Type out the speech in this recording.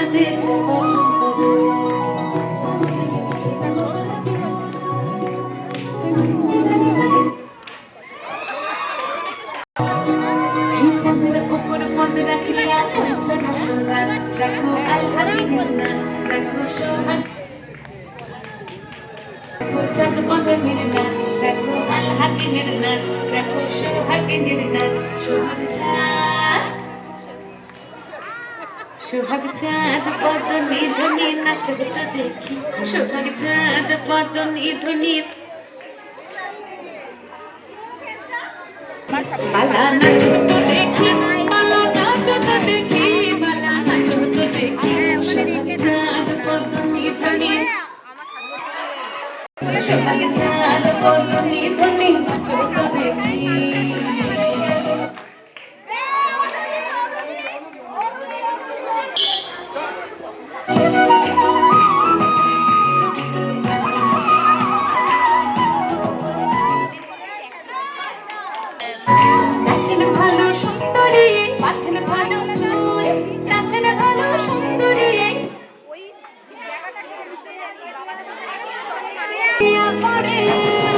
আমাদের জীবন উপর পদ রাখিয়া ছোট সোনার দেখো আল্লাহ দেখো সোহাগ চাঁদ পদমের নাচ দেখো আল্লাহিনের নাচ দেখো সোহাগিনের নাচ সোহাগ চাঁদ পদ নিধনি নাচতে দেখি সোহাগ চাঁদ পদ নিধনি বালা নাচতে দেখি বালা নাচতে দেখি বালা নাচতে দেখি সোহাগ চাঁদ পদ নিধনি সোহাগ চাঁদ পদ নিধনি নাচতে দেখি নাচেন ভালো সুন্দরী মাথেন ভালো চুল নাচেন ভালো সুন্দরী পড়ে